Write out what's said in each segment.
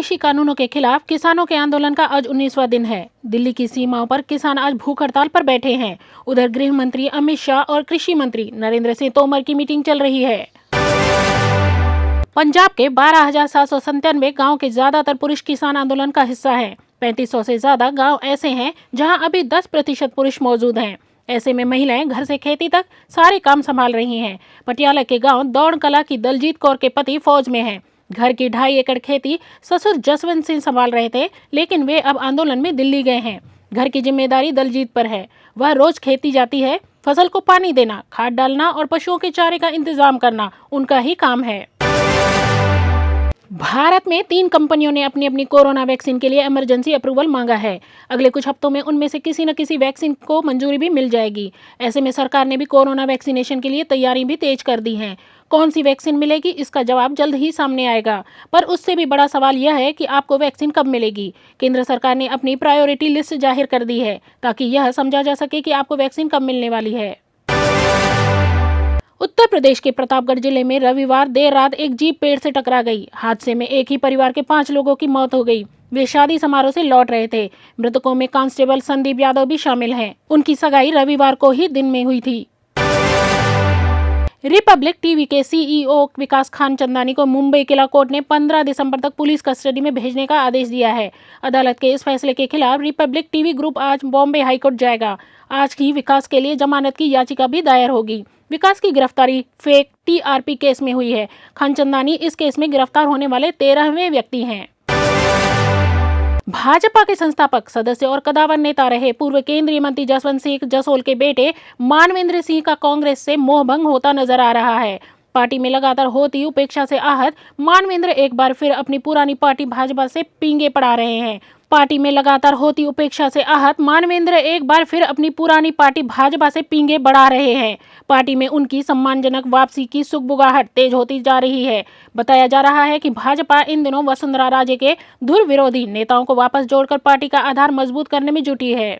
कृषि कानूनों के खिलाफ किसानों के आंदोलन का आज 19वां दिन है। दिल्ली की सीमाओं पर किसान आज भूख हड़ताल पर बैठे हैं। उधर गृह मंत्री अमित शाह और कृषि मंत्री नरेंद्र सिंह तोमर की मीटिंग चल रही है। पंजाब के 12,797 गाँव के ज्यादातर पुरुष किसान आंदोलन का हिस्सा है। 3500 से ज्यादा गाँव ऐसे हैं जहां अभी 10% पुरुष मौजूद हैं। ऐसे में महिलाएं घर से खेती तक सारे काम संभाल रही हैं। पटियाला के गांव दौड़ कला की दलजीत कौर के पति फौज में हैं। घर की 2.5 एकड़ खेती ससुर जसवंत सिंह संभाल रहे थे, लेकिन वे अब आंदोलन में दिल्ली गए हैं। घर की जिम्मेदारी दलजीत पर है। वह रोज खेती जाती है। फसल को पानी देना, खाद डालना और पशुओं के चारे का इंतजाम करना उनका ही काम है। भारत में 3 कंपनियों ने अपनी अपनी कोरोना वैक्सीन के लिए इमरजेंसी अप्रूवल मांगा है। अगले कुछ हफ्तों में उनमें से किसी न किसी वैक्सीन को मंजूरी भी मिल जाएगी। ऐसे में सरकार ने भी कोरोना वैक्सीनेशन के लिए तैयारी भी तेज कर दी है। कौन सी वैक्सीन मिलेगी, इसका जवाब जल्द ही सामने आएगा। पर उससे भी बड़ा सवाल यह है कि आपको वैक्सीन कब मिलेगी। केंद्र सरकार ने अपनी प्रायोरिटी लिस्ट जाहिर कर दी है ताकि यह समझा जा सके कि आपको वैक्सीन कब मिलने वाली है। उत्तर प्रदेश के प्रतापगढ़ जिले में रविवार देर रात एक जीप पेड़ से टकरा गई। हादसे में एक ही परिवार के 5 लोगों की मौत हो गई। वे शादी समारोह से लौट रहे थे। मृतकों में कांस्टेबल संदीप यादव भी शामिल हैं। उनकी सगाई रविवार को ही दिन में हुई थी। रिपब्लिक टीवी के सीईओ विकास खान चंदानी को मुंबई किला कोर्ट ने 15 दिसंबर तक पुलिस कस्टडी में भेजने का आदेश दिया है। अदालत के इस फैसले के खिलाफ रिपब्लिक टीवी ग्रुप आज बॉम्बे हाईकोर्ट जाएगा। आज ही विकास के लिए जमानत की याचिका भी दायर होगी। विकास की गिरफ्तारी फेक टीआरपी केस में हुई है। खान चंदानी इस केस में गिरफ्तार होने वाले 13वें व्यक्ति हैं। भाजपा के संस्थापक सदस्य और कदावर नेता रहे पूर्व केंद्रीय मंत्री जसवंत सिंह जसोल के बेटे मानवेंद्र सिंह का कांग्रेस से मोहभंग होता नजर आ रहा है। पार्टी में लगातार होती उपेक्षा से आहत मानवेंद्र एक बार फिर अपनी पुरानी पार्टी भाजपा से पींगे पड़ा रहे हैं। पार्टी में लगातार होती उपेक्षा से आहत मानवेंद्र एक बार फिर अपनी पुरानी पार्टी भाजपा से पींगे बढ़ा रहे हैं। पार्टी में उनकी सम्मानजनक वापसी की सुगबुगाहट तेज होती जा रही है। बताया जा रहा है कि भाजपा इन दिनों वसुंधरा राजे के धुर विरोधी नेताओं को वापस जोड़कर पार्टी का आधार मजबूत करने में जुटी है।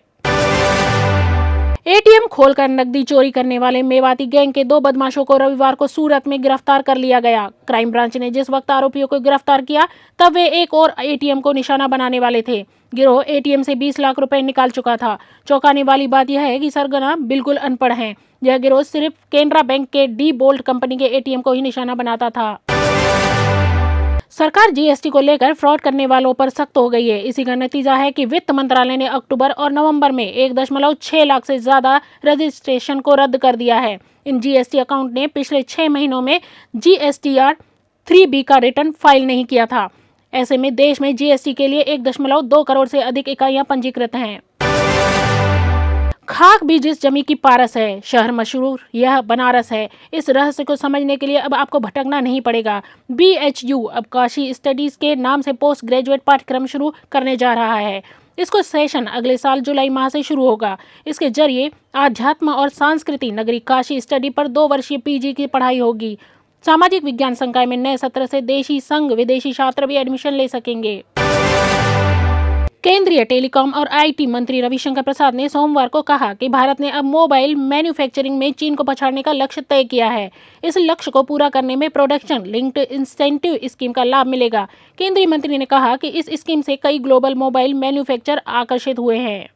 एटीएम खोलकर नकदी चोरी करने वाले मेवाती गैंग के 2 बदमाशों को रविवार को सूरत में गिरफ्तार कर लिया गया। क्राइम ब्रांच ने जिस वक्त आरोपियों को गिरफ्तार किया तब वे एक और एटीएम को निशाना बनाने वाले थे। गिरोह एटीएम से 20 लाख रुपए निकाल चुका था। चौंकाने वाली बात यह है कि सरगना बिल्कुल अनपढ़ हैं। यह गिरोह सिर्फ केनरा बैंक के डी बोल्ट कंपनी के एटीएम को ही निशाना बनाता था। सरकार जीएसटी को लेकर फ्रॉड करने वालों पर सख्त हो गई है। इसी का नतीजा है कि वित्त मंत्रालय ने अक्टूबर और नवंबर में 1.6 लाख से ज्यादा रजिस्ट्रेशन को रद्द कर दिया है। इन जीएसटी अकाउंट ने पिछले 6 महीनों में जीएसटीआर 3B का रिटर्न फाइल नहीं किया था। ऐसे में देश में जीएसटी के लिए 1.2 करोड़ से अधिक इकाइयां पंजीकृत हैं। खाक भी जिस जमी की पारस है, शहर मशहूर यह बनारस है। इस रहस्य को समझने के लिए अब आपको भटकना नहीं पड़ेगा। BHU अब काशी स्टडीज के नाम से पोस्ट ग्रेजुएट पाठ्यक्रम शुरू करने जा रहा है। इसको सेशन अगले साल जुलाई माह से शुरू होगा। इसके जरिए आध्यात्म और संस्कृति नगरी काशी स्टडी पर 2 वर्षीय PG की पढ़ाई होगी। सामाजिक विज्ञान संकाय में नए सत्र से देशी संघ विदेशी छात्र भी एडमिशन ले सकेंगे। केंद्रीय टेलीकॉम और आईटी मंत्री रविशंकर प्रसाद ने सोमवार को कहा कि भारत ने अब मोबाइल मैन्युफैक्चरिंग में चीन को पछाड़ने का लक्ष्य तय किया है। इस लक्ष्य को पूरा करने में प्रोडक्शन लिंक्ड इंसेंटिव स्कीम का लाभ मिलेगा। केंद्रीय मंत्री ने कहा कि इस स्कीम से कई ग्लोबल मोबाइल मैन्युफैक्चरर आकर्षित हुए हैं।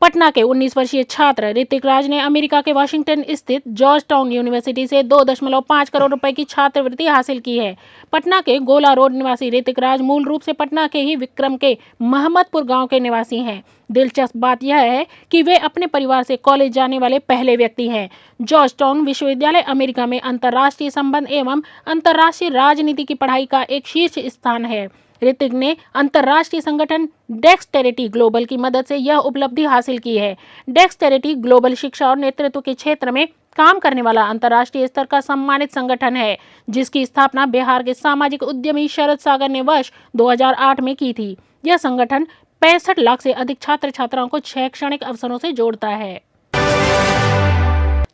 पटना के 19 वर्षीय छात्र ऋतिक राज ने अमेरिका के वाशिंगटन स्थित जॉर्ज टाउन यूनिवर्सिटी से 2.5 करोड़ रुपए की छात्रवृत्ति हासिल की है। पटना के गोला रोड निवासी ऋतिक राज मूल रूप से पटना के ही विक्रम के महमदपुर गांव के निवासी हैं। दिलचस्प बात यह है कि वे अपने परिवार से कॉलेज जाने वाले पहले व्यक्ति हैं। जॉर्ज टाउन विश्वविद्यालय अमेरिका में अंतर्राष्ट्रीय संबंध एवं अंतर्राष्ट्रीय राजनीति की पढ़ाई का एक शीर्ष स्थान है। ऋतिक ने अंतर्राष्ट्रीय संगठन डेक्सटेरिटी ग्लोबल की मदद से यह उपलब्धि हासिल की है। डेक्सटेरिटी ग्लोबल शिक्षा और नेतृत्व के क्षेत्र में काम करने वाला अंतर्राष्ट्रीय स्तर का सम्मानित संगठन है, जिसकी स्थापना बिहार के सामाजिक उद्यमी शरद सागर ने वर्ष 2008 में की थी। यह संगठन 65 लाख से अधिक छात्र छात्राओं को शैक्षणिक अवसरों से जोड़ता है।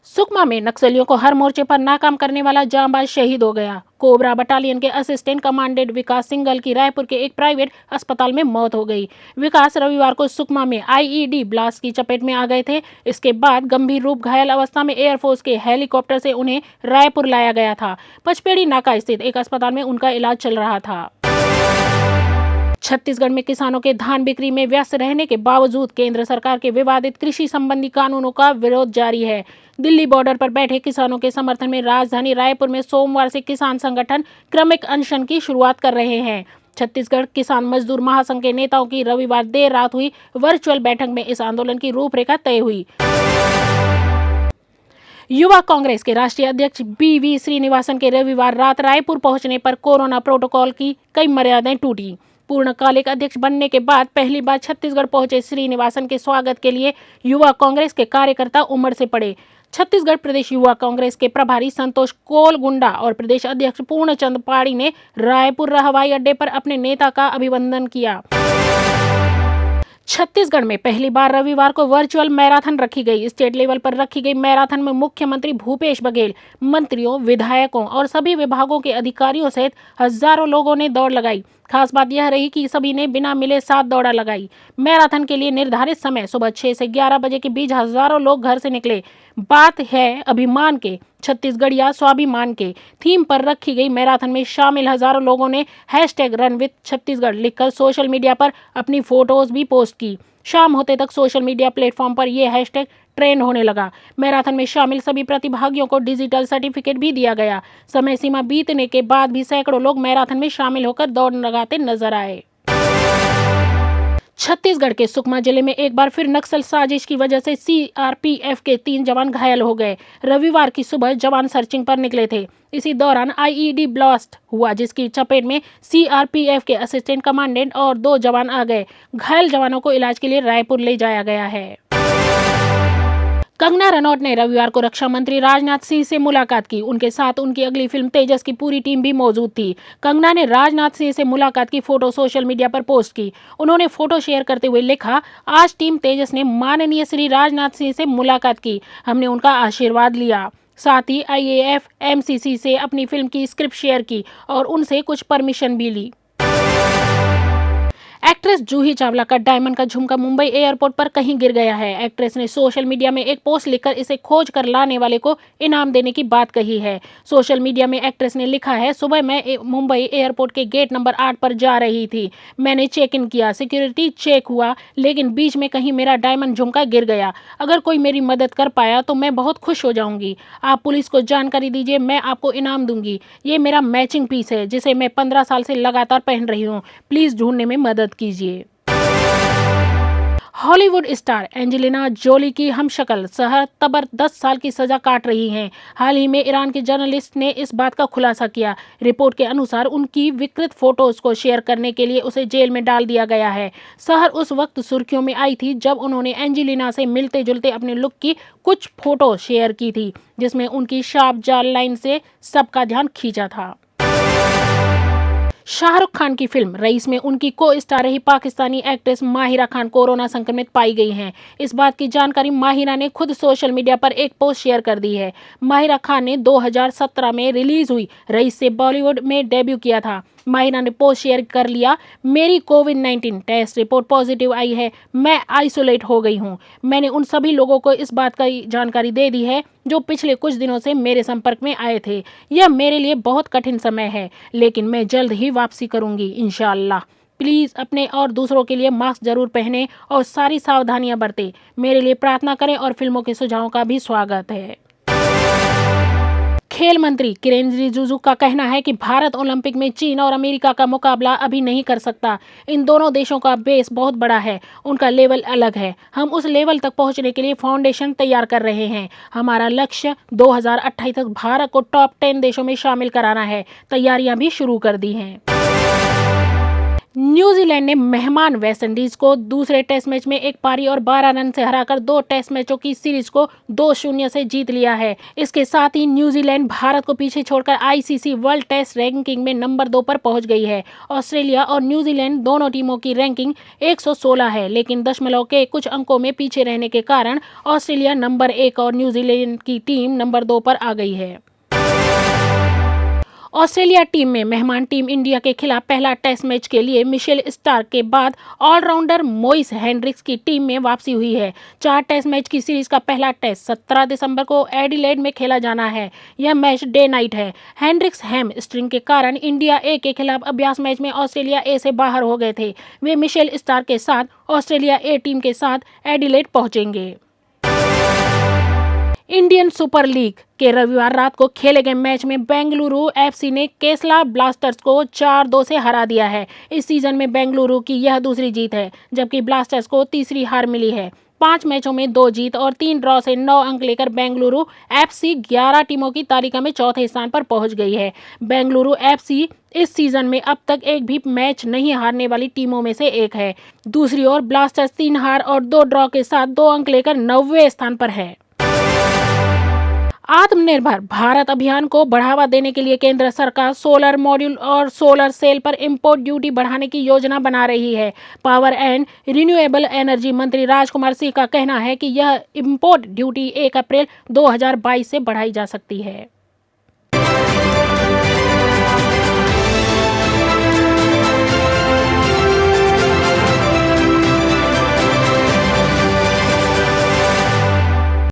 सुकमा में नक्सलियों को हर मोर्चे पर नाकाम करने वाला जांबाज शहीद हो गया। कोबरा बटालियन के असिस्टेंट कमांडेंट विकास सिंघल की रायपुर के एक प्राइवेट अस्पताल में मौत हो गई। विकास रविवार को सुकमा में IED ब्लास्ट की चपेट में आ गए थे। इसके बाद गंभीर रूप घायल अवस्था में एयरफोर्स के हेलीकॉप्टर से उन्हें रायपुर लाया गया था। पचपेड़ी नाका स्थित एक अस्पताल में उनका इलाज चल रहा था। छत्तीसगढ़ में किसानों के धान बिक्री में व्यस्त रहने के बावजूद केंद्र सरकार के विवादित कृषि संबंधी कानूनों का विरोध जारी है। दिल्ली बॉर्डर पर बैठे किसानों के समर्थन में राजधानी रायपुर में सोमवार से किसान संगठन क्रमिक अनशन की शुरुआत कर रहे हैं। छत्तीसगढ़ किसान मजदूर महासंघ के नेताओं की रविवार देर रात हुई वर्चुअल बैठक में इस आंदोलन की रूपरेखा तय हुई। युवा कांग्रेस के राष्ट्रीय अध्यक्ष BV श्रीनिवासन के रविवार रात रायपुर पहुंचने पर कोरोना प्रोटोकॉल की कई मर्यादाएं टूटी। पूर्णकालिक अध्यक्ष बनने के बाद पहली बार छत्तीसगढ़ पहुंचे श्रीनिवासन के स्वागत के लिए युवा कांग्रेस के कार्यकर्ता उमड़ से पड़े। छत्तीसगढ़ प्रदेश युवा कांग्रेस के प्रभारी संतोष कोलगुंडा और प्रदेश अध्यक्ष पूर्णचंद पाड़ी ने रायपुर हवाई अड्डे पर अपने नेता का अभिनंदन किया। छत्तीसगढ़ में पहली बार रविवार को वर्चुअल मैराथन रखी गई। स्टेट लेवल पर रखी गई मैराथन में मुख्यमंत्री भूपेश बघेल, मंत्रियों, विधायकों और सभी विभागों के अधिकारियों सहित हजारों लोगों ने दौड़ लगाई। खास बात यह रही कि सभी ने बिना मिले साथ दौड़ा लगाई। मैराथन के लिए निर्धारित समय सुबह 6 से 11 बजे के बीच हजारों लोग घर से निकले। बात है अभिमान के, छत्तीसगढ़ या स्वाभिमान के थीम पर रखी गई मैराथन में शामिल हजारों लोगों ने #RunWithChhattisgarh लिखकर सोशल मीडिया पर अपनी फोटोज भी पोस्ट की। शाम होते तक सोशल मीडिया प्लेटफॉर्म पर यह हैशटैग ट्रेंड होने लगा। मैराथन में शामिल सभी प्रतिभागियों को डिजिटल सर्टिफिकेट भी दिया गया। समय सीमा बीतने के बाद भी सैकड़ों लोग मैराथन में शामिल होकर दौड़ लगाते नजर आए। छत्तीसगढ़ के सुकमा जिले में एक बार फिर नक्सल साजिश की वजह से CRPF के 3 जवान घायल हो गए। रविवार की सुबह जवान सर्चिंग पर निकले थे। इसी दौरान IED ब्लास्ट हुआ, जिसकी चपेट में CRPF के असिस्टेंट कमांडेंट और 2 जवान आ गए। घायल जवानों को इलाज के लिए रायपुर ले जाया गया है। कंगना रनौत ने रविवार को रक्षा मंत्री राजनाथ सिंह से मुलाकात की। उनके साथ उनकी अगली फिल्म तेजस की पूरी टीम भी मौजूद थी। कंगना ने राजनाथ सिंह से मुलाकात की फोटो सोशल मीडिया पर पोस्ट की। उन्होंने फोटो शेयर करते हुए लिखा, आज टीम तेजस ने माननीय श्री राजनाथ सिंह से मुलाकात की। हमने उनका आशीर्वाद लिया। साथ ही IAF MCC से अपनी फिल्म की स्क्रिप्ट शेयर की और उनसे कुछ परमिशन भी ली। एक्ट्रेस जूही चावला का डायमंड का झुमका मुंबई एयरपोर्ट पर कहीं गिर गया है। एक्ट्रेस ने सोशल मीडिया में एक पोस्ट लिखकर इसे खोज कर लाने वाले को इनाम देने की बात कही है। सोशल मीडिया में एक्ट्रेस ने लिखा है, सुबह मैं मुंबई एयरपोर्ट के गेट नंबर 8 पर जा रही थी। मैंने चेक इन किया, सिक्योरिटी चेक हुआ, लेकिन बीच में कहीं मेरा डायमंड झुमका गिर गया। अगर कोई मेरी मदद कर पाया तो मैं बहुत खुश हो जाऊंगी। आप पुलिस को जानकारी दीजिए, मैं आपको इनाम दूंगी। ये मेरा मैचिंग पीस है जिसे मैं 15 साल से लगातार पहन रही हूँ। प्लीज ढूंढने में मदद कीजिए। हॉलीवुड स्टार एंजेलिना जोली की हमशक्ल सहर तबर 10 साल की सजा काट रही हैं। हाल ही में ईरान के जर्नलिस्ट ने इस बात का खुलासा किया। रिपोर्ट के अनुसार उनकी विकृत फोटोज को शेयर करने के लिए उसे जेल में डाल दिया गया है। सहर उस वक्त सुर्खियों में आई थी जब उन्होंने एंजेलिना से मिलते जुलते अपने लुक की कुछ फोटो शेयर की थी, जिसमें उनकी शार्प जाल लाइन से सबका ध्यान खींचा था। शाहरुख खान की फिल्म रईस में उनकी को स्टार रही पाकिस्तानी एक्ट्रेस माहिरा खान कोरोना संक्रमित पाई गई हैं। इस बात की जानकारी माहिरा ने खुद सोशल मीडिया पर एक पोस्ट शेयर कर दी है। माहिरा खान ने 2017 में रिलीज हुई रईस से बॉलीवुड में डेब्यू किया था। माहिरा ने पोस्ट शेयर कर लिया, मेरी कोविड-19 टेस्ट रिपोर्ट पॉजिटिव आई है, मैं आइसोलेट हो गई हूँ। मैंने उन सभी लोगों को इस बात का जानकारी दे दी है जो पिछले कुछ दिनों से मेरे संपर्क में आए थे। यह मेरे लिए बहुत कठिन समय है, लेकिन मैं जल्द ही वापसी करूंगी इंशाअल्लाह। प्लीज़ अपने और दूसरों के लिए मास्क जरूर पहनें और सारी सावधानियां बरतें। मेरे लिए प्रार्थना करें और फिल्मों के सुझावों का भी स्वागत है। खेल मंत्री किरेन रिजिजू का कहना है कि भारत ओलंपिक में चीन और अमेरिका का मुकाबला अभी नहीं कर सकता। इन दोनों देशों का बेस बहुत बड़ा है, उनका लेवल अलग है। हम उस लेवल तक पहुंचने के लिए फाउंडेशन तैयार कर रहे हैं। हमारा लक्ष्य 2028 तक भारत को टॉप 10 देशों में शामिल कराना है। तैयारियां भी शुरू कर दी हैं। न्यूजीलैंड ने मेहमान वेस्टइंडीज को दूसरे टेस्ट मैच में एक पारी और 12 रन से हराकर 2 टेस्ट मैचों की सीरीज को 2-0 से जीत लिया है। इसके साथ ही न्यूजीलैंड भारत को पीछे छोड़कर ICC वर्ल्ड टेस्ट रैंकिंग में नंबर 2 पर पहुंच गई है। ऑस्ट्रेलिया और न्यूजीलैंड दोनों टीमों की रैंकिंग 116 है, लेकिन दशमलव के कुछ अंकों में पीछे रहने के कारण ऑस्ट्रेलिया नंबर 1 और न्यूजीलैंड की टीम नंबर 2 पर आ गई है। ऑस्ट्रेलिया टीम में मेहमान टीम इंडिया के खिलाफ पहला टेस्ट मैच के लिए मिशेल स्टार्क के बाद ऑलराउंडर मोइस हेनरिक्स की टीम में वापसी हुई है। 4 टेस्ट मैच की सीरीज का पहला टेस्ट 17 दिसंबर को एडिलेड में खेला जाना है। यह मैच डे नाइट है। हेनरिक्स हैम स्ट्रिंग के कारण इंडिया ए के खिलाफ अभ्यास मैच में ऑस्ट्रेलिया ए से बाहर हो गए थे। वे मिशेल स्टार्क के साथ ऑस्ट्रेलिया ए टीम के साथ एडिलेड पहुंचेंगे। इंडियन सुपर लीग के रविवार रात को खेले गए मैच में बेंगलुरु एफसी ने केरला ब्लास्टर्स को 4-2 से हरा दिया है। इस सीजन में बेंगलुरु की यह दूसरी जीत है, जबकि ब्लास्टर्स को तीसरी हार मिली है। 5 मैचों में 2 जीत और 3 ड्रॉ से 9 अंक लेकर बेंगलुरु एफसी 11 टीमों की तालिका में चौथे स्थान पर पहुंच गई है। बेंगलुरु एफसी इस सीजन में अब तक एक भी मैच नहीं हारने वाली टीमों में से एक है। दूसरी ओर ब्लास्टर्स 3 हार और 2 ड्रॉ के साथ 2 अंक लेकर 9वें स्थान पर है। आत्मनिर्भर भारत अभियान को बढ़ावा देने के लिए केंद्र सरकार सोलर मॉड्यूल और सोलर सेल पर इंपोर्ट ड्यूटी बढ़ाने की योजना बना रही है। पावर एंड रिन्यूएबल एनर्जी मंत्री राजकुमार सिंह का कहना है कि यह इंपोर्ट ड्यूटी 1 अप्रैल 2022 से बढ़ाई जा सकती है।